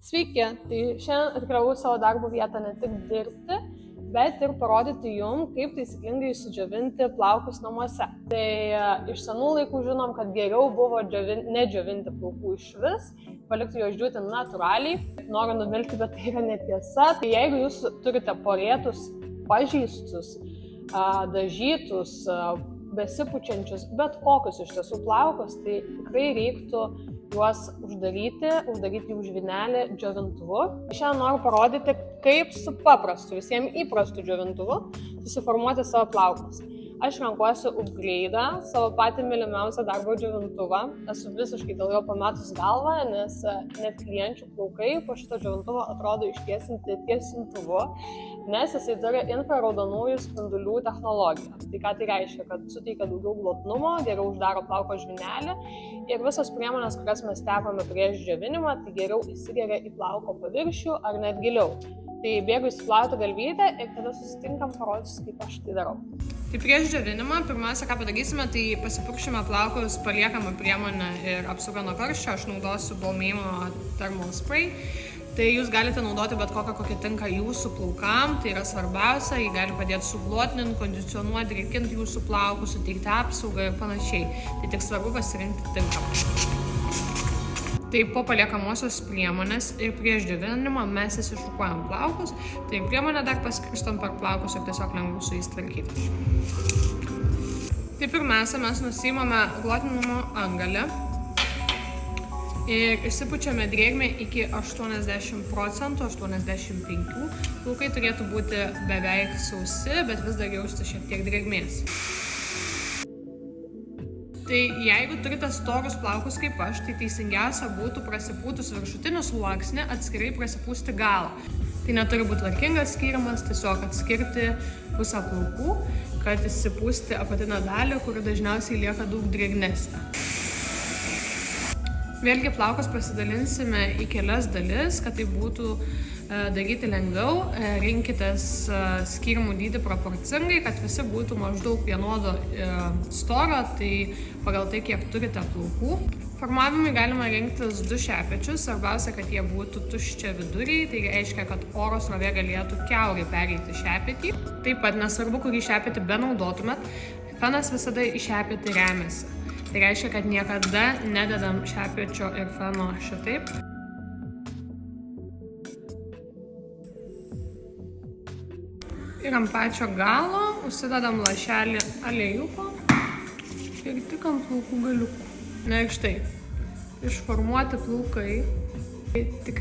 Sveiki, tai šiandien atkeliavau savo darbo vietą ne tik dirbti, bet ir parodyti jums, kaip taisyklingai sudžiovinti plaukus namuose. Tai iš senų laikų žinom, kad geriau buvo nedžiovinti plaukų išvis, palikti juos džiūti natūraliai. Noriu nuvilti, bet tai yra netiesa. Tai jeigu jūs turite porėtus, pažeistus, dažytus, besipučiančius, bet kokius iš tiesų plaukus, tai tikrai reiktų juos uždaryti jų žvynelį džiovintuvu. Šiandien noriu parodyti, kaip su paprastu, visiems įprastu džiovintuvu susiformuoti savo plaukus. Aš renkuosi Upgrade, savo patį mylimiausią darbo džiovintuvą. Esu visiškai dėl jo pametus galvą, nes net klienčių plaukai po šito džiovintuvo atrodo ištiesinti tiesintuvu, nes jisai turi infraraudonųjų spindulių technologiją. Tai ką tai reiškia, kad suteikia daugiau glotnumo, geriau uždaro plauko žvynelį ir visos priemonės, kurias mes tepame prieš džiovinimą, tai geriau įsigeria į plauko paviršių ar net giliau. Tai bėgu įsiplauti galvytę ir tada susitinkam, parodysiu, kaip aš tai darau. Tai prieš džiovinimą, pirmiausia, ką padarysime, tai pasipurkšime plaukus paliekamą priemonę ir apsaugą nuo karščio. Aš naudosiu Balmain Thermal Spray. Tai jūs galite naudoti bet kokią, kokia tinka jūsų plaukam, tai yra svarbiausia, jį gali padėti suglotninti, kondicionuoti, drėkinti jūsų plaukus, suteikti apsaugą ir panašiai. Tai tik svarbu pasirinkti tinkamą. Tai po paliekamosios priemonės ir prieš džiovinimą mes įsišukuojam plaukus, tai priemonę dar paskirstom per plaukus ir tiesiog lengviau su jais tvarkyti. Tai pirmiausia, mes nusiimame glotninimo antgalę ir išsipučiame drėgmę iki 80%, 85%. Plaukai turėtų būti beveik sausi, bet vis dar jausti šiek tiek drėgmės. Tai jeigu turite storus plaukus kaip aš, tai teisingiausia būtų prasipūtus viršutinį sluoksnį, atskirai prasipūsti galą. Tai neturi būti tvarkingas skyrimas, tiesiog atskirti pusę plaukų, kad įsipūsti apatinę dalį, kuri dažniausiai lieka daug drėgnesnė. Vėlgi plaukus pasidalinsime į kelias dalis, kad tai būtų daryti lengviau. Rinkitės skyrimų dydį proporcingai, kad visi būtų maždaug vienodo storio, tai pagal tai, kiek turite plaukų. Formavimui galima rinktis 2 šepečius, svarbiausia, kad jie būtų tuščia viduriai, tai reiškia, kad oro srovė galėtų kiaurai pereiti šepetį. Taip pat nesvarbu, kurį šepetį benaudotumėt, fenas visada į šepetį remiasi. Tai reiškia, kad niekada nededam šepečio ir feno šitaip. Ir ant pačio galo užsidedam lašelį aliejuko ir tik ant plaukų galiukų. Na ir štai, išformuoti plaukai tikrai